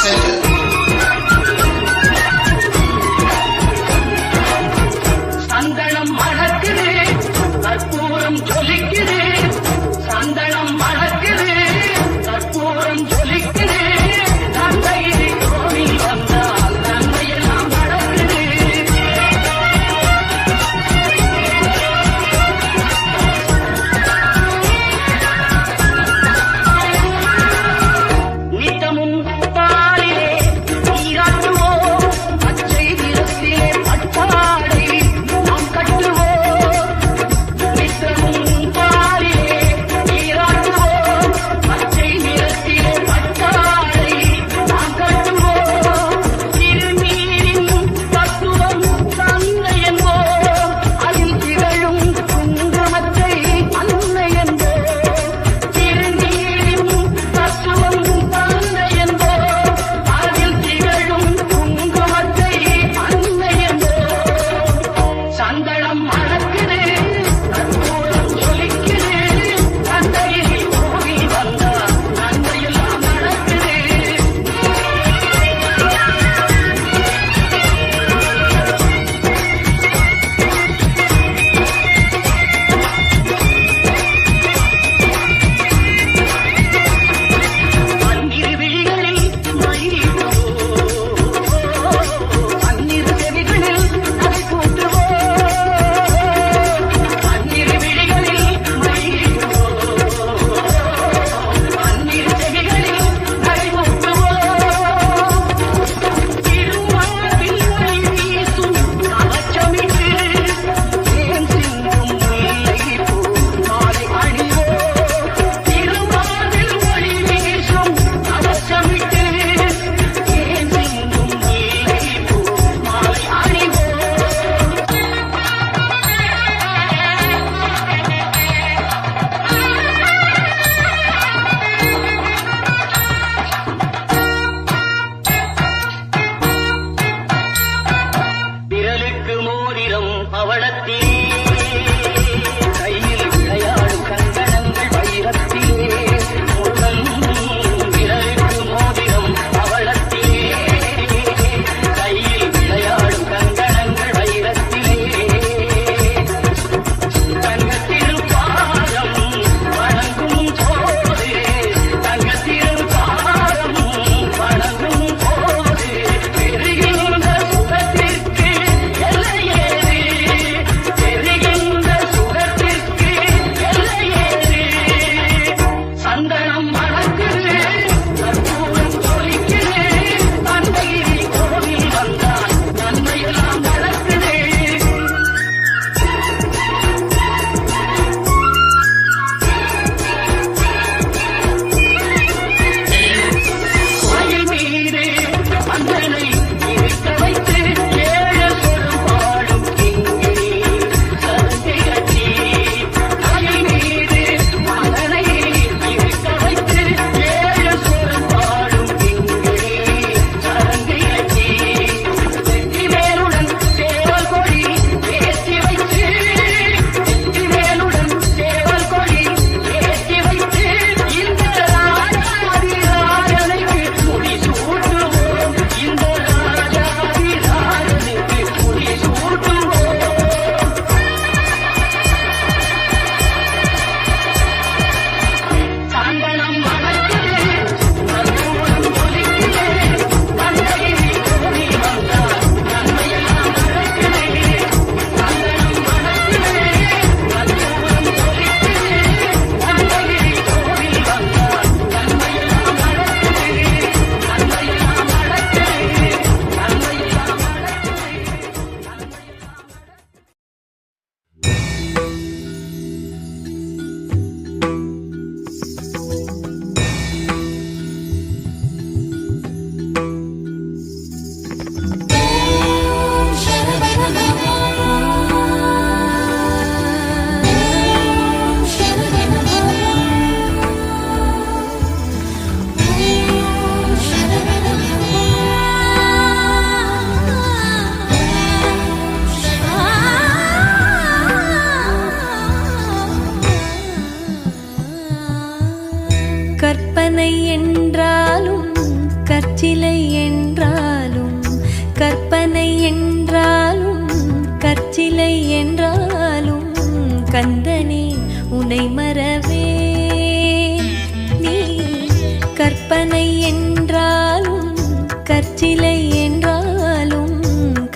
Center. சந்தனம் மணக்குது, கற்பூரம் ஜொலிக்குது. சந்தனம் மணக்குது, கற்பூரம் ஜொலிக்குது. நந்தையிலே கோவில் வந்தால் நன்மையெல்லாம் நடக்குது. நித்தமும் பாலிலே நீராட்டுவோம், பச்சை நிறத்திலே பட்டாடை நாம் கட்டுவோம். நித்தமும் பாலிலே நீராட்டுவோம், பச்சை நிறத்திலே பட்டாடை நாம் கட்டுவோம். திருநீரின் தத்துவம் தந்தை என்போம், அதில் திகழும் குங்குமத்தை அன்னை என்போம். திருநீரின் தத்துவம் தந்தை என்போம், அதில் திகழும் குங்குமத்தை அன்னை என்போம். சந்தனம் மணக்குது, கற்பூரம் ஜொலிக்குது. தந்தையிலே கோவில் வந்தால் நன்மையெல்லாம் நடக்குது. பன்னிரு விழிகளில் மயிலிடுவோம், பன்னிரு செவிகளில் நகை பூட்டுவோம். பன்னிரு விழிகளில் மயிலிடுவோம், பன்னிரு செவிகளில் நகை பூட்டுவோம். திருமார்பில் ஒளி வீசும் கவச்சமிட்டு, தேன் சிந்தும் முல்லைப்பூ மாலை அணிவோம். திருமார்பில் ஒளி வீசும் கவச்சமிட்டு, தேன் சிந்தும் முல்லைப்பூ மாலை அணிவோம். விரலுக்கு மோதிரம் பவளத்திலே, கையில் விளையாடும் கங்கணங்கள் வைரத்திலே. முருகன் விரலுக்கு மோதிரம் பவளத்திலே, கையில் விளையாடும் கங்கணங்கள் வைரத்திலே. தங்கத்திருப்பாரம் வணங்கும் போது, தங்கத்திருப்பாரம் வணங்கும் போது, பெறுகின்ற சுகத்திற்கு எல்லையேது, பெறுகின்ற சுகத்திற்கு எல்லையேது. சந்தனம் மணக்குது, கற்பூரம் ஜொலிக்குது. தந்தையிலே கோவில் வந்தால் நன்மையெல்லாம் நடக்குது. மயில் மீது மந்தனை இருக்க வைத்து, ஏழு சொல் பாடும் கிங்கிணி சருகை கட்டி. மயில் மீது மந்தனை இருக்க வைத்து, ஏழு சொல் பாடும் கிங்கிணி சருகை கட்டி. வெற்றிவேலுடன் சேவல் கொடி ஏற்றி வைத்து, வெற்றிவேலுடன் சேவல் கொடி ஏற்றி வைத்து, இந்த ராஜாதிராஜனுக்கு முடிசூட்டுவோம். இந்த ராஜாதிராஜனுக்கு முடிசூட்டுவோம். சந்தனம் மணக்குது, கற்பூரம் ஜொலிக்குது. தந்தையிலே கோவில் வந்தால் நன்மையெல்லாம் நடக்குது. சந்தனம் மணக்குது, கற்பூரம் ஜொலிக்குது. தந்தையிலே கோவில் வந்தால் நன்மையெல்லாம் நடக்குது. நன்மையெல்லாம் நடக்குது. நன்மையெல்லாம் கற்பனை என்றாலும் கற்சிலை என்றாலும் கற்பனை என்றாலும் கற்சிலை என்றாலும் கந்தனே உனை மறவே நீ கற்பனை என்றாலும் கற்சிலை என்றாலும்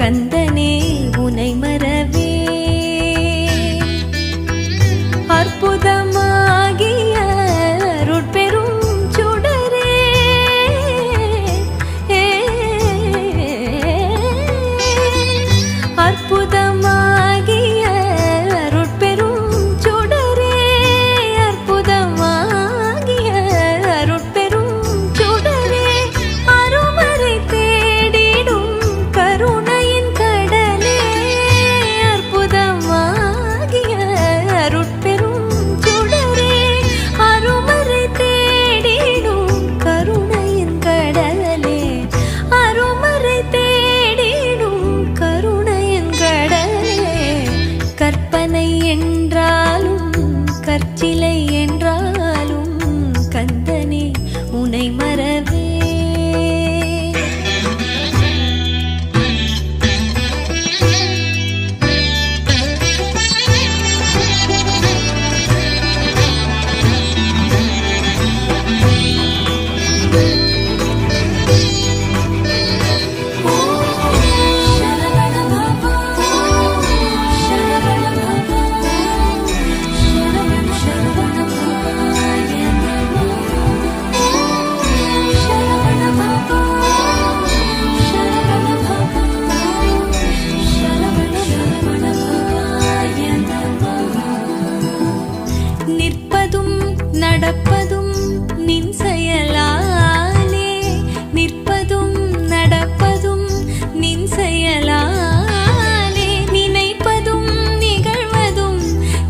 கந்தனே உனை மறவே அற்புதமாகிய அருட்பெரும் சுடரே அற்புதமாகிய அருட்பெரும் சுடரே அற்புதமாகிய அருட்பெரும் சுடரே அருமறை தேடிடும் கருணையின் கடலே அற்புதமாகிய அருட்பெரும் சுடரே அருமறை தேடிடும் கருணையின் கடலே அருமறை தேடிடும் கருணையின் கடலே கற்பனை என்றாலும் கற்சிலை என்றாலும் கந்தனே உனை மறவே நிற்பதும் நடப்பதும் நின் செயலாலே நிற்பதும் நடப்பதும் நின் செயலாலே நினைப்பதும் நிகழ்வதும்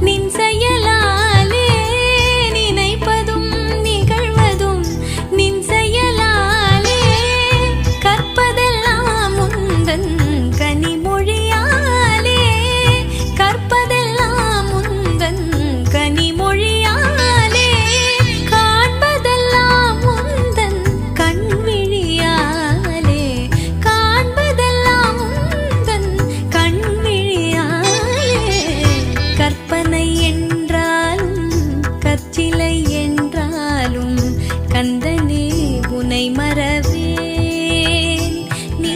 நின் செயலாலே நினைப்பதும் நிகழ்வதும் நின் செயலாலே கற்பதெல்லாம் உந்தன் கனிமொழியாலே கற்பதெல்லாம் உந்தன் கனிமொழியாலே காண்பதெல்லாம் உந்தன் கண்விழியாலே காண்பதெல்லாம் உந்தன் கண்விழியாலே கற்பனை என்றாலும் கற்சிலை என்றாலும் கந்தனே உனை மறவேன் நீ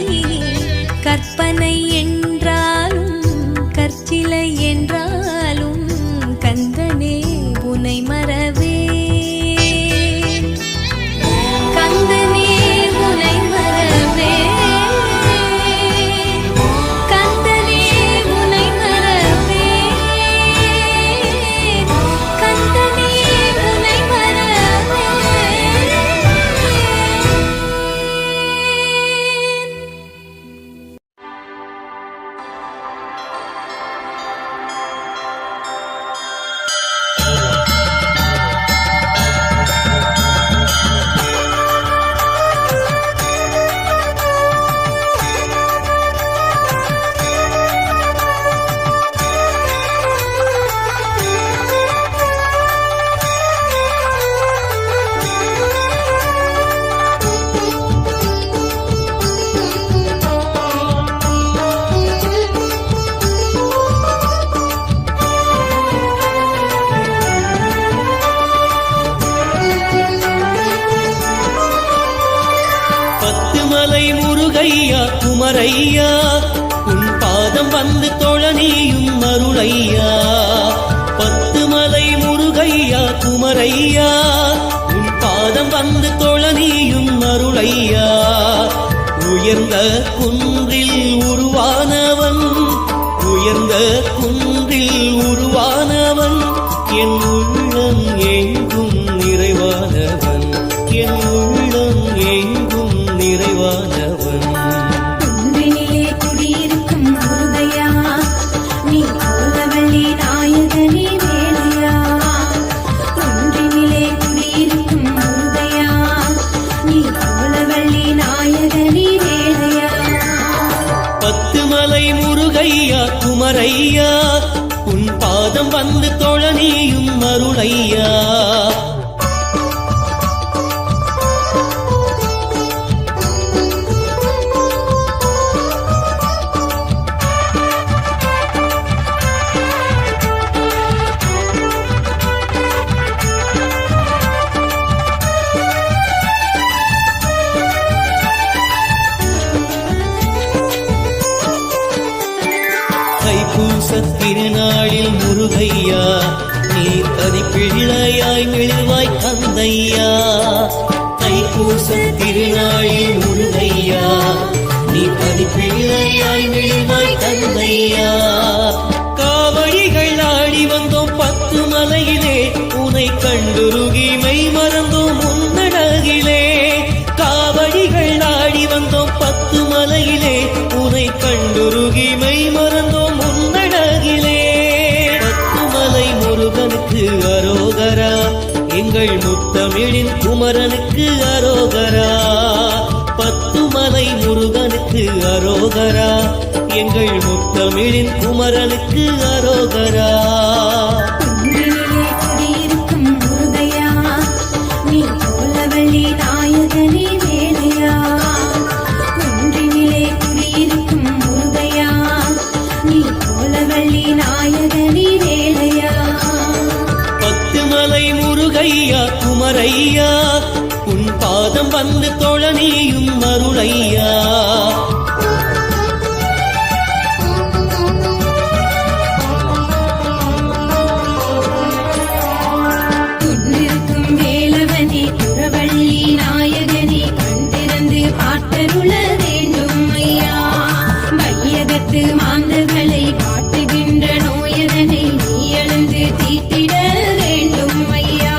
கற்பனை என்றாலும் கற்சிலை என்றாலும் கந்தனே உனை மறவேன் கந்தனே உனை மறவேன் கந்தனே உனை மறவேன் கந்தனே உனை மறவேன் பத்துமலை முருகையா குமரையா உன் பாதம் வந்து தொழனியும் அருளையா பத்துமலை முருகையா குமரையா உன் பாதம் வந்து தொழனியும் அருளையா உயர்ந்த குன்றில் உருவானவன் உயர்ந்த குன்றில் உருவானவன் என் உள்ளம் எங்கும் நிறைவானவன் என் உள்ளம் எங்கும் நிறைவானவன் குன்றினிலே குடியிருக்கும் முருகையா நீ கோலவள்ளி நாயகனே வேலையா குன்றினிலே குடியிருக்கும் முருகையா நீ கோலவள்ளி நாயகனே வேலையா பத்துமலை முருகையா குமரையா உன் பாதம் வந்து தொழனியும் அருளையா பிள்ளையாய் மிழுவாய் கந்தையா, தைப்பூச திருநாளில் முருகையா, நீ பதி பிள்ளையாய் மிழுவாய் கந்தையா. காவடிகள் ஆடி வந்தோம் 10 மலையிலே, உனை கண்டுருகி மெய் மறந்தோம் உன்னழகிலே. காவடிகள் ஆடி வந்தோம் 10 மலையிலே, உனை கண்டுருகி மெய் மறந்தோம் உன்னழகிலே. 10 மலை முருகனுக்கு அரோகரா, எங்கள் முத்தமிழின் குமரனுக்கு அரோகரா. 10 மலை முருகனுக்கு அரோகரா, எங்கள் முத்தமிழின் குமரனுக்கு அரோகரா. குன்றினிலே குடியிருக்கும் முருகையா, நீ கோலவள்ளி நாயகனே வேலையா. குன்றினிலே குடியிருக்கும் முருகையா, நீ கோலவள்ளி நாயகனே வேலையா. 10 மலை முருகையா குமரையா, உன் பாதம் வந்து தொழ நீயும் அருளையா. குன்றிருக்கும் வேலவனே குறவள்ளி நாயகனே, கண் திறந்து பார்த்தருள வேண்டும் ஐயா. வையகத்து மாந்தர்களை காட்டுகின்ற நோயதனை நீ எழுந்து தீட்டிட வேண்டும் ஐயா.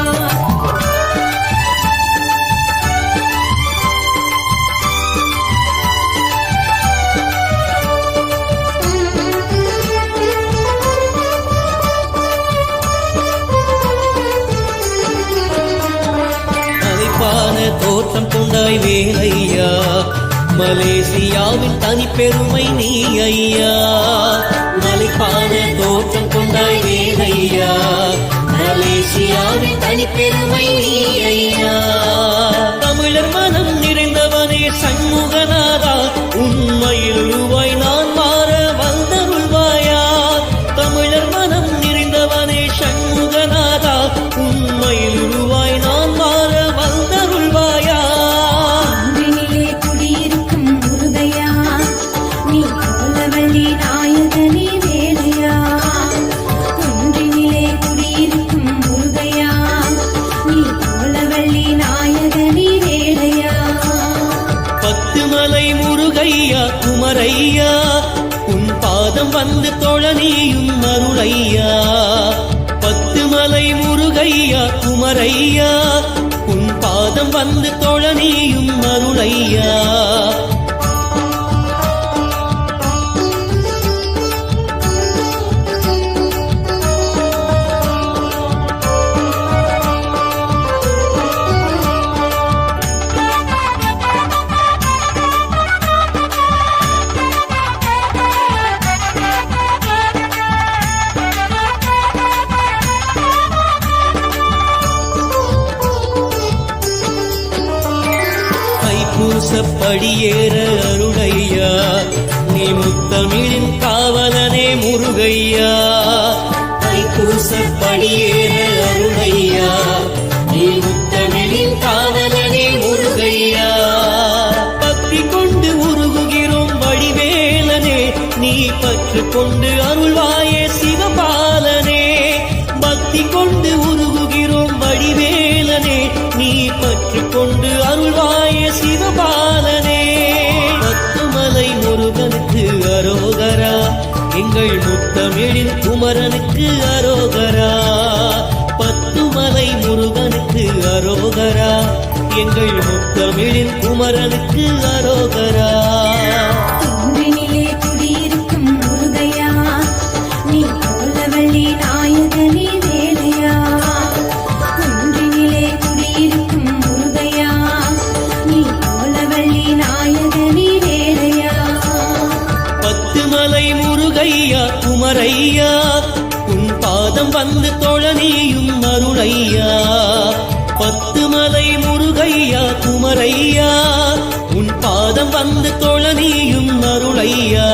மலைப்பான தோற்றம் கொண்டாய் வேலையா, மலேசியாவின் தனி பெருமை நீ ஐயா. மலைப்பான தோற்றம் கொண்டாய் வேலையா, மலேசியாவின் தனி பெருமை நீ ஐயா. தமிழர் மனம் நிறைந்தவனே சண்முகநாதா, உண்மையில் உருவாய் நான் மாற வந்தருள்வாயா. தமிழர் மனம் நிறைந்தவனே சண்முகநாதா, உண்மையில் உருவாய் நான் மாற வந்தருள்வாயா. குன்றினிலே குடியிருக்கும் முருகையா, நீ கோலவள்ளி நாயகனே வேலையா. குன்றினிலே குடியிருக்கும் முருகையா, நீ கோலவள்ளி நாயகனே வேலையா. 10 மலை முருகையா குமரையா, உன் பாதம் வந்து தொழ நீயும் அருளையா. 10 மலை முருகையா குமரையா, உன் பாதம் வந்து தொழ நீயும் அருளையா. தைப்பூசப்படியேற அருளையா, நீ முத்தமிழின் காவலனே முருகையா. தைப்பூசப்படியேற அருளையா, நீ முத்தமிழின் காவலனே முருகையா. பக்தி கொண்டு உருகுகிறோம் வடிவேலனே, நீ பற்று கொண்டு அருள்வாயே சிவபாலனே. பக்தி கொண்டு உருகுகிறோம் வடிவேலனே, நீ பற்று கொண்டு அருள்வாயே சிவபாலனே. 10 மலை முருகனுக்கு அரோகரா, எங்கள் முத்தமிழின் குமரனுக்கு அரோகரா. 10 மலை முருகனுக்கு அரோகரா, எங்கள் முத்தமிழின் குமரனுக்கு அரோகரா. குன்றினிலே குடியிருக்கும் முருகையா, நீ கோலவள்ளி நாயகனே வேலையா. குன்றினிலே குடியிருக்கும் முருகையா, நீ கோலவள்ளி நாயகனே வேலையா. 10 மலை முருகையா குமரையா, உன் பாதம் வந்து தொழ நீயும் அருளையா. 10 மலை முருகையா குமரையா, உன் பாதம் வந்து தொழ நீயும் அருளையா.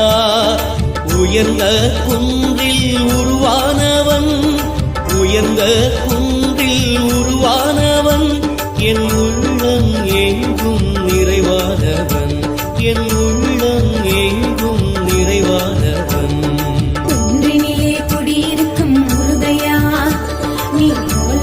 உயர்ந்த குன்றில் உருவானவன், உயர்ந்த குன்றில் உருவானவன், என் உள்ளம் எங்கும் நிறைவானவன், என் உள்ளம் எங்கும் நிறைவானவன். குன்றினிலே குடியிருக்கும் முருகையா, நீ கோல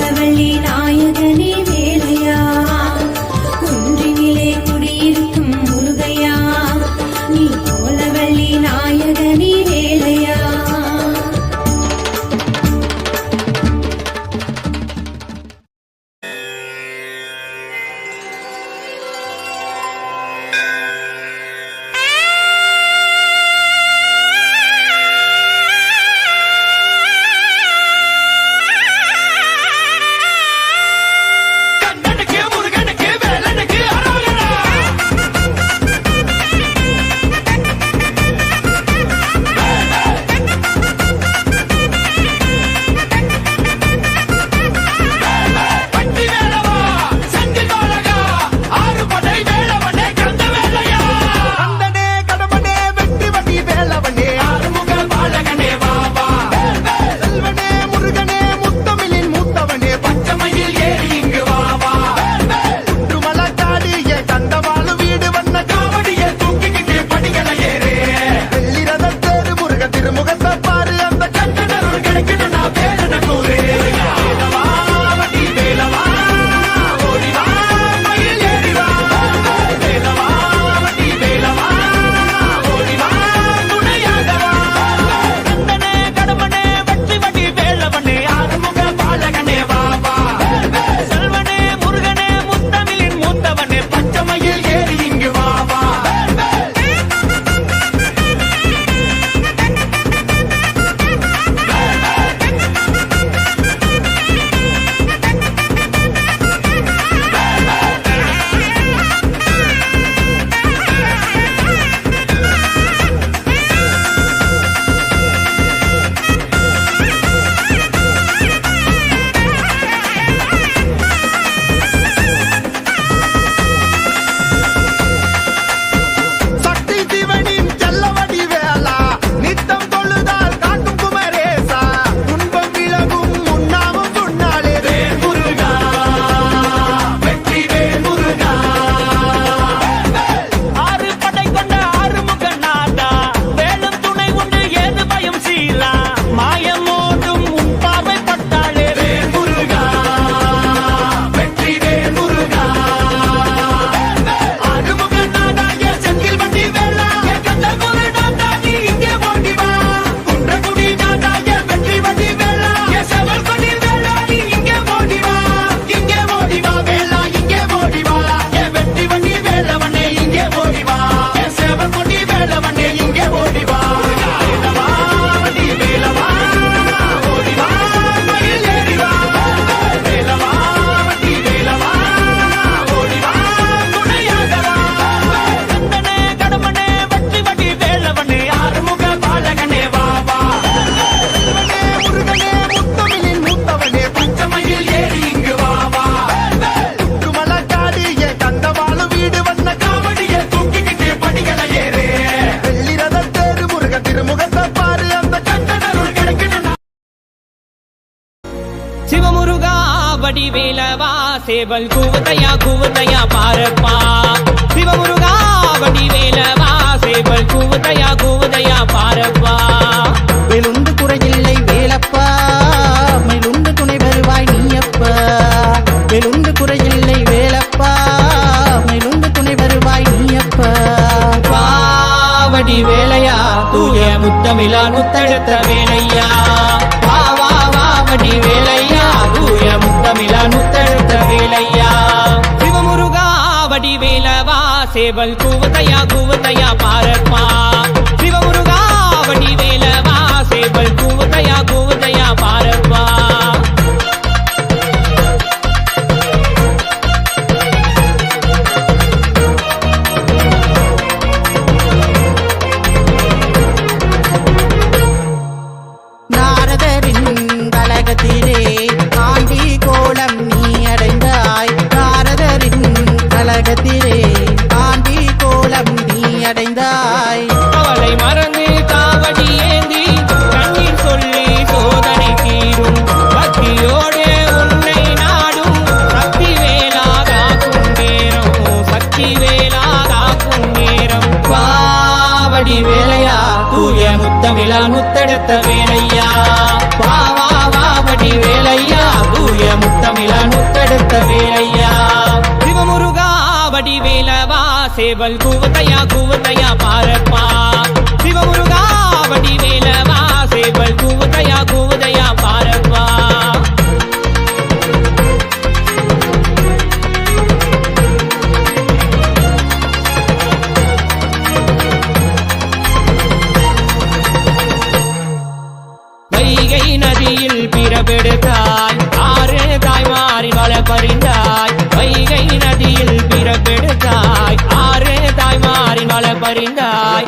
சேவல் கூவுதையா பாரப்பா சிவமுருகா வடிவேலவா சேவல் கூவுதையா பாரப்பா வேலுண்டு குறையில்லை வேலப்பா மேலுண்டு துணை வருவாய் நீயப்பா வேலுண்டு குறையில்லை வேலப்பா மேலுண்டு துணை வருவாய் நீயப்பா வாவடி வேலையா தூய முத்தமிழா முத்தெடுத்த வேலையா வாவடி வேலையா தூய முத்தமிழா முத்தெடுத்த வேலையா சிவமுருகா வடி வேலவா சேவல் கூவுதையா பாரப்பா சிவமுருகா வடி வேலவா சேவல் கூவுதையா பாரப்பா நாரதரின் கலகத்திலே ஆண்டி கோலம் நீ அடைந்தாய் நாரதரின் கலகத்திலே ஆண்டி கோலம் நீ அடைந்தாய் அவளை மறந்து காவடி ஏந்தி கண்ணீர் சொல்லி சோதனை தீரும் பக்தியோடு உன்னை நாடும் சக்தி வேலாதாக்கும் நேரம் பாவடி வேலையா தூய முத்தமிழா முத்தெடுத்த வேலையா வாவடி வேலையா தூய முத்தமிழா முத்தெடுத்த வேலையா சிவமுருகா வடி வேலவா சேவல் கூவுதையா பாரப்பா சிவமுருகா வடி வேலவா சேவல் கூவுதையா பாரப்பா வைகை நதியில் பிறப்பெடுத்தாய் ஆறு தாய்மாரி வள பறிந்தாய் வைகை நதியில் பிறப்பெடுத்தாய் ஆறு தாய்மாரி வள பறிந்தாய்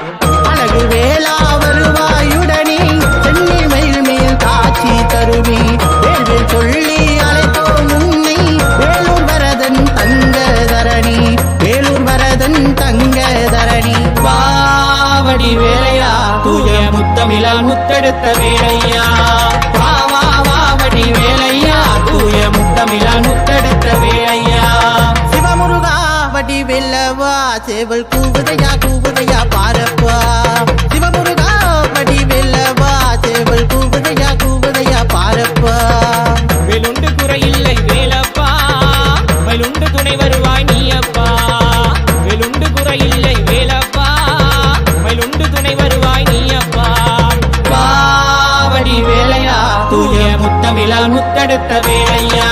அழகு வேளா வருவாயுடனே சென்னி மயில் மேல் காட்சி தருவி வேள்வேல் சொல்லி அழைத்தோம் உன்னை வேலூர் வரதன் தங்க தரணி வேலூர் வரதன் தங்க தரணி வாவடி வேலையா தூய முத்தமிழா முத்தெடுத்த வேலையா வாவடி வேலையா தூய முத்தமிழா முத்தெடுத்த வேலையா சிவமுருகா வடி வெல்லவா சேவல் கூவுதையா பாரப்பா சிவமுருகா வடி வெல்லவா சேவல் கூவுதையா பாரப்பா வேலுண்டு குறையில்லை வேலப்பா மயிலுண்டு துணை வருவாய் நீயப்பா வேலுண்டு குறையில்லை வேலப்பா மயிலுண்டு துணை வருவாய் நீயப்பா வாவடி வேலையா தூய முத்தமிழா முத்தெடுத்த வேலையா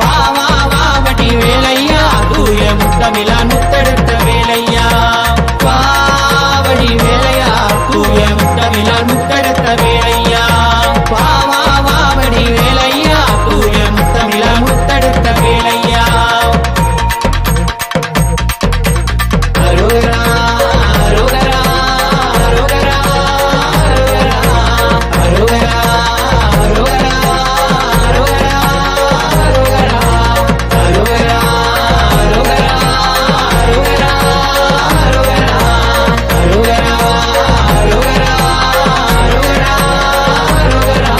வாவடி வேலையா தூய முத்தமிழா முத்தெடுத்த வேலையா வாவடி வேலையா தூய முத்தமிழா முத்தெடுத்த வேலையா வாவடி வேலையா தூய முத்தமிழா முத்தெடுத்த வேலையா அரோகரா அரோகரா அரோகரா அரோகரா அரோகரா அரோகரா அரோகரா அரோகரா அரோகரா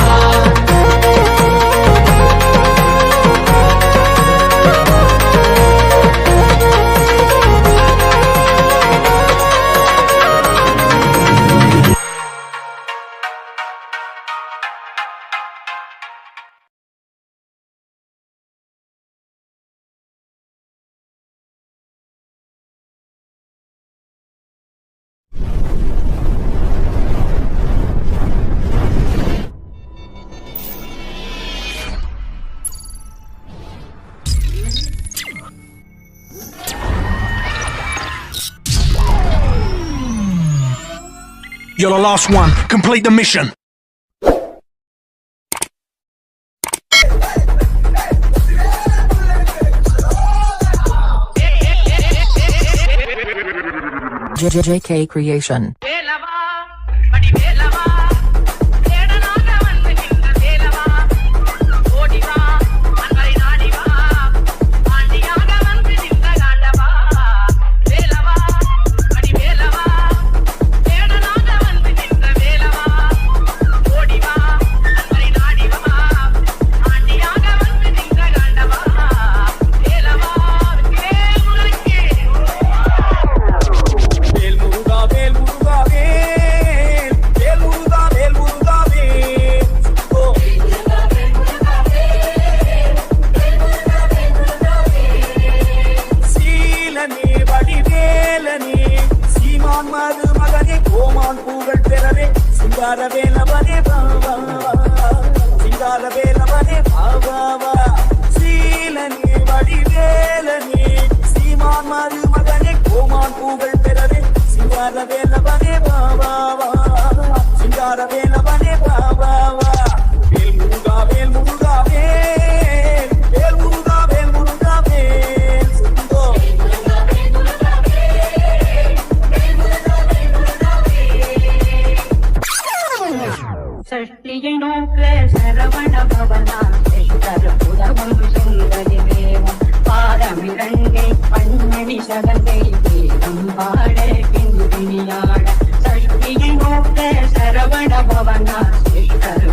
You're the last one. Complete the mission. JK Creation. வேலவா வடி வேலவா தேடனாக வந்து நின்ற வேலவா ஓடிவா அன்பரை நாடிவா ஆண்டியாக வந்து நின்ற காண்டவா வேலவா வடி வேலவா தேடனாக வந்து நின்ற வேலவா ஓடிவா அன்பரை நாடிவா ஆண்டியாக வந்து நின்ற காண்டவா சடங்கை வேதம் பாட பின்னியாட சக்தியின் நோக்க சரவண பவனா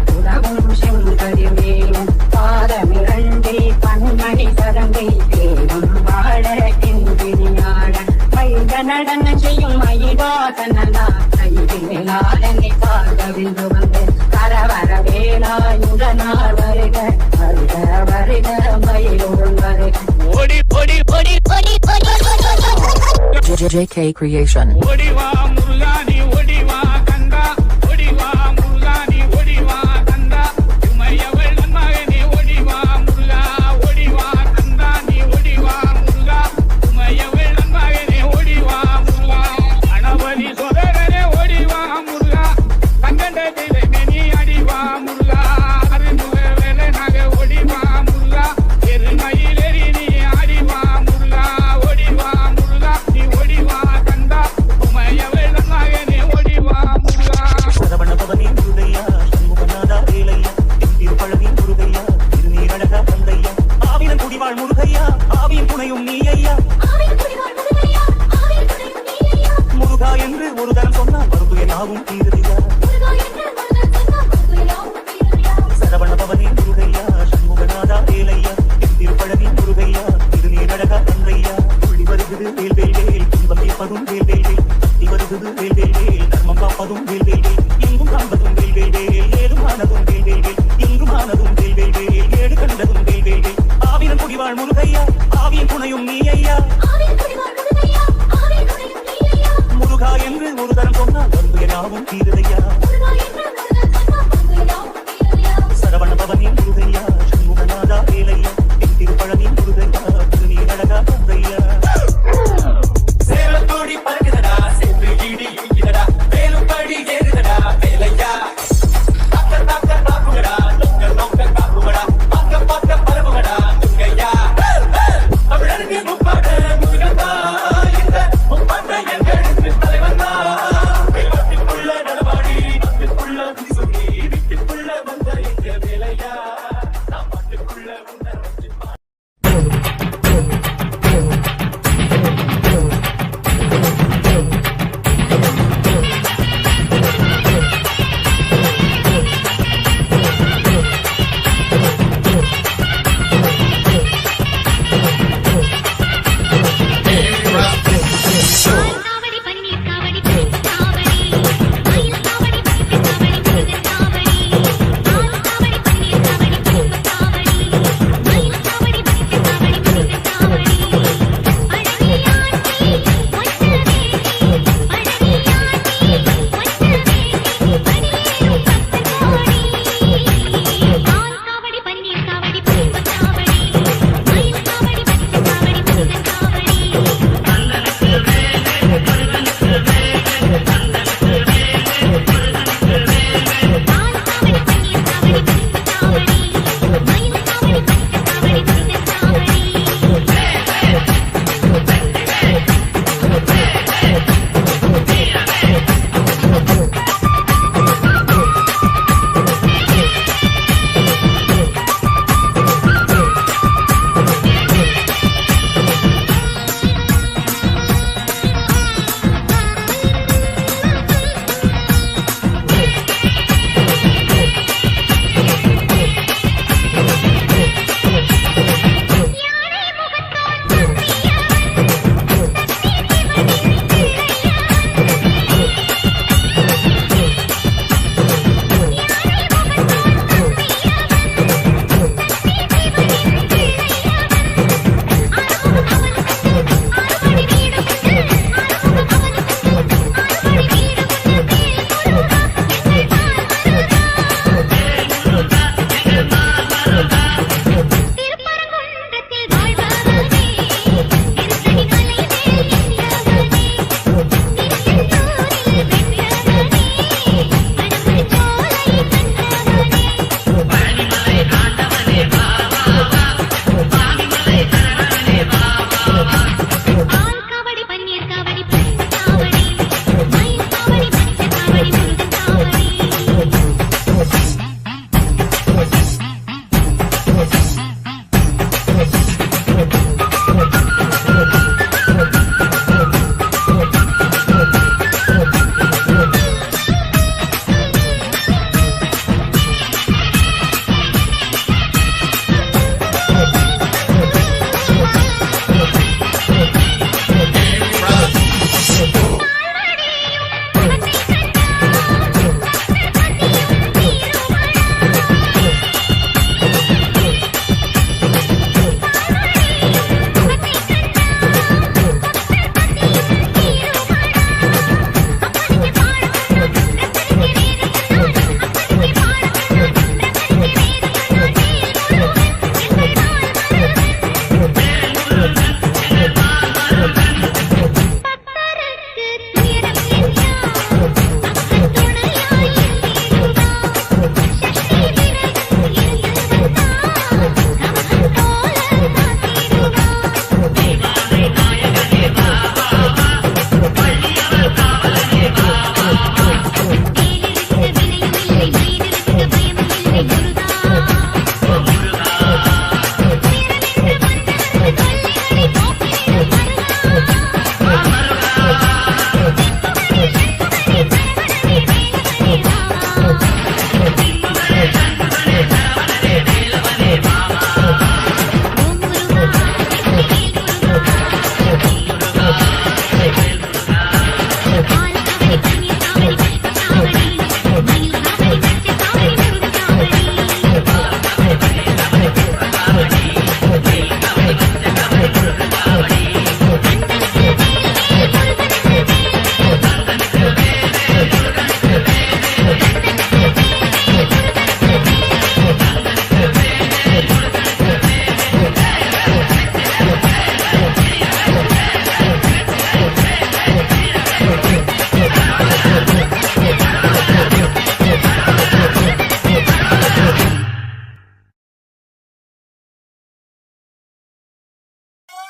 புறவும் செங்கரிமேலும் பாதமிரண்டே பன்மணி சதங்கை வேதம் பாட பின்னியாட மைந்த நடன செய்யும் மயிலாதனா கைவிலாதனை பார்க்கவிந்து வந்து கரவர வேலாயுடனார் வருக வருக வருக மயிலோடு வருக JK Creation. ஒடிவா முருகானி ஒடிவா கந்தா ஒடிவா முருகானி ஒடிவா கந்தா உமையவள் நன்மகனே ஒடிவா முருகா ஒடிவா கந்தா நீ ஒடிவா முருகா உமையவள் நன்மகனே ஒடிவா முருகா கணவனி சோதரனே ஒடிவா முருகா கங்கண்ட நீ அடிவா முருகா அருமுக வேலை நகை ஒடிவா முருகா எருமையிலேறி நீ அடிவா முருகா ஒடிவா முருகா நீ ஒடிவா கந்தா உமையவள் நன்மகனே ஒடிவா முருகா சரவண பவனி முருகையா சண்முகநாதா வேலையா திருப்பழனி முருகையா திருநீரழகா தந்தையா ஆவினன் குடிவாழ் முருகையா ஆவியின் துணையும் நீ ஐயா முருகா என்று ஒரு தரம் சொன்னால் மருந்து என்னாவும் தீருதியா சரவண பவனி முருகையா சண்முகநாதா வேலையா திருப்பழனி முருகையா திருநீரழகா தந்தையா துள்ளி வருகிறது வேல் வேல் வேல் துன்பம் தீர்ப்பதும் வேல் வேல் வேல் சக்தி வருகிறது வேல் வேல் வேல் தர்மம் காப்பதும் வேல் வேல் வேல் எங்கும் காண்பதும் வேல் வேல் வேல் ஏதும் ஆனதும் வேல் வேல் வேல் இங்கும் ஆனதும் வேல் வேல் வேல் ஏடு கண்டதும் வேல் வேல் வேல் ஆவினன் குடிவாழ் முருகையா ஆவியின் துணையும் நீ ஐயா முருகா என்று ஒரு தரம் சொன்னால் மருந்து என்னாவும் தீருதையா சரவண பவனி முருகையா சண்முகநாதா வேலையா திருப்பழனி முருகையா திருநீரழகா தந்தையா சேவத்தோடி பறக்குதடா சென்று இடி இங்கிதடா மேலும் படி ஏறுதடா வேலையா தாக்க தாக்க தாக்குங்கடா நோக்க நோக்க காக்குங்கடா பார்க்க பார்க்க பரவுங்கடா துங்கையா தமிழருக்கு முப்பாட்ட முருகந்தா இந்த முப்பாட்ட எங்களுக்கு தலைவந்தா வீட்டுக்குள்ள நடமாடி வீட்டுக்குள்ள சொல்லி வீட்டுக்குள்ள வந்த எங்க வேலையா நான் பாட்டுக்குள்ள உன்னை வச்சு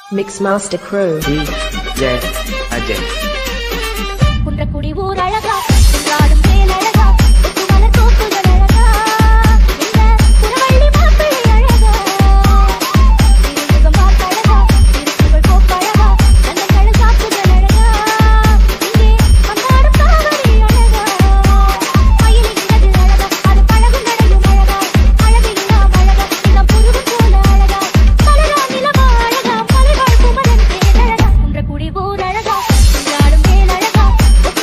Mixmaster Crew. DJ Ajay. Kundrakudi ஊர் அழகா குன்றாடும் வேல் அழகா மலர் தோப்புகள் அழகா இந்த புறவள்ளி மாப்பிள்ளை அழகா திருமுகம் பார்த்தழகா திருப்புகழ் போக்கழகா நந்தங்கள் காப்புகள் அழகா இங்கே வந்தாடும் காவடி அழகா மயிலின் அழகா அது பழகும் நடையும் அழகா அழகெல்லாம் அழகா இந்த புருவம் போல அழகா மலரா நிலவா அழகா மலைவாழ் குமரன் தேன் அழகா குன்றக்குடி ஊர் அழகா குன்றாடும் வேல் அழகா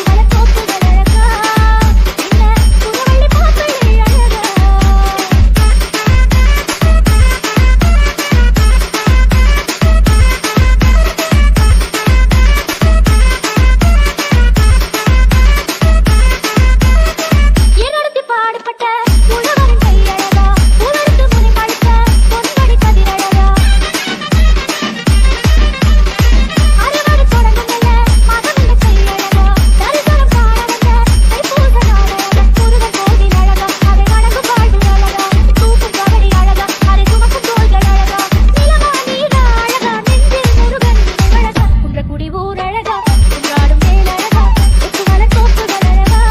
மலர் தோப்புகள் அழகா இந்த புறவள்ளி மாப்பிள்ளை அழகா ஏனடத்தி பாடுபட்ட உழவரின் கையழகா உலர்த்து முனை படுத்த பொன்வடி கதிரழகா அறுவடை தொடங்குங்கல்ல மகன் இந்த கையழகா தரிசனம் காண வந்த தைப்பூச நாளழகா முருகன் கோவில் அழகா அதை வணங்கும் வாழ்வு அழகா தூக்கும் கபடி அழகா அதை சுமக்கும் தோள்கள் அழகா நிலவா நீரா அழகா நெஞ்சில் முருகன் அழகா குன்றக்குடி ஊர் அழகா குன்றாடும் வேல் அழகா எட்டு மலர் தோப்புகள் அழகா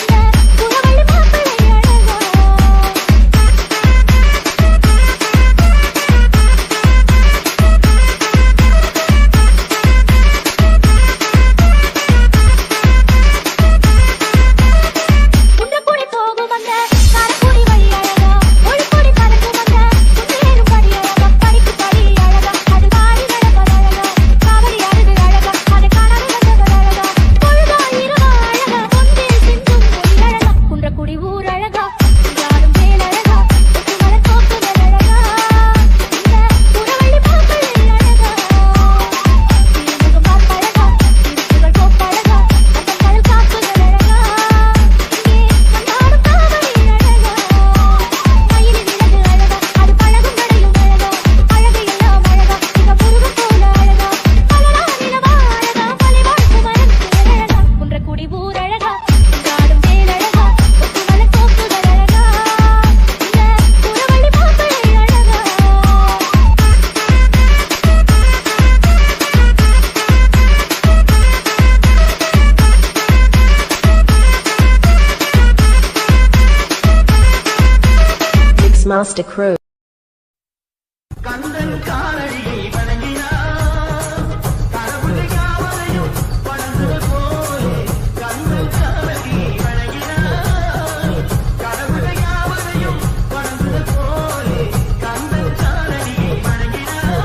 இந்த புறவள்ளி மாப்பிள்ளை அழகா குன்றக்குடி போகும் அந்த காரக்குடி வழி அழகா ஒழுக்குடி பறக்கும் அந்த குன்றேறும் படி அழகா படிக்கு படி அழகா அது பாடி நடப்பது அழகா காவடி அழகு அழகா அதை காணாமல் வந்தவர் அழகா பொழுதா இரவா அழகா பொன்னில் சிந்தும் மொழி அழகா குன்றக்குடி ஊர் அழகா குன்றாடும் வேல் அழகா எட்டு மலர் தோப்புகள் அழகா இந்த புறவள்ளி மாப்பிள்ளை அழகா திருமுகம் பார்த்தழகா திருப்புகழ் போக்கழகா நந்தங்கள் காப்புகள் அழகா இங்கே வந்தாடும் காவடி அழகா மயிலின் அழகா அது பழகும் நடையும் அழகா அழகெல்லாம் அழகா இந்த முருகன் போல அழகா மலரா நிலவா அழகா மலைவாழ் குமரன் தேன் அழகா குன்றக்குடி ஊர் அழகா குன்றாடும் வேல் அழகா எட்டு மலர் தோப்புகள் அழகா இந்த புறவள்ளி மாப்பிள்ளை அழகா Mixmaster Crew. கந்தன் காலடியை வணங்கினார் கடவுளை யாவரையும் வணங்குவது போலே கந்தன் காலடியை வணங்கினார் கடவுளை யாவரையும் வணங்குவது போலே கந்தன் காலடியை வணங்கினார்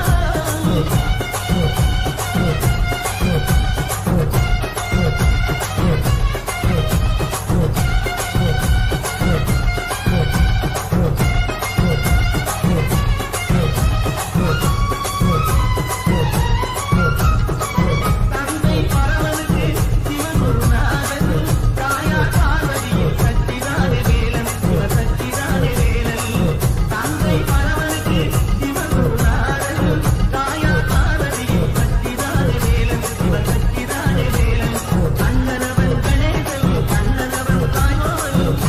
தந்தை பரவனுக்கு சிவன் குருநாதன் தாயார் பார்வதியை சக்திதானே வேலன் சிவ சக்திதானே வேலன் தந்தை பரவனுக்கு சிவன் குருநாதன் தாயார் பார்வதியை சக்திதானே வேலன் சிவ சக்திதானே வேலன் அண்ணனவன் கணேசன் அண்ணனவன் தாயோன்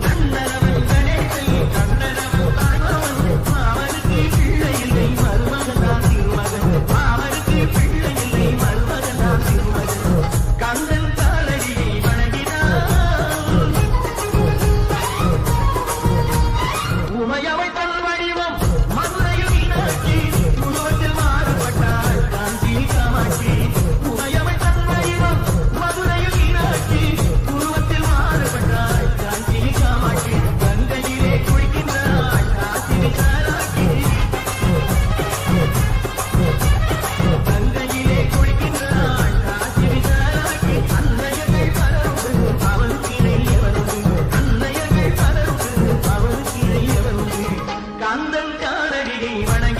அண்ணனவன் கணேசன் அண்ணனவன் தாயோன் அவனுக்கு பிள்ளை இல்லை மருமகன் திருமகன் அவனுக்கு பிள்ளை இல்லை மருமகன் திருமகன் கந்தன் காலடியை வணங்கினார் உமையவை தன் வடிவம் மதுரையில் மீனாட்சி உருவத்தில் மாறுபட்டாள் காஞ்சி காமாட்சி உமையவை தன் வடிவம் மதுரையில் மீனாட்சி உருவத்தில் மாறுபட்டாள் காஞ்சி காமாட்சி கங்கையிலே குளிக்கின்றாள் காசி விசாலாட்சி கங்கையிலே குளிக்கின்றாள் காசி விசாலாட்சி அன்னையர்கள் பலருண்டு அவனுக்கு இணையவனுண்டு அன்னையர்கள் பலருண்டு அவனுக்கு இணையவனுண்டு கந்தன் காலடியை வணங்கி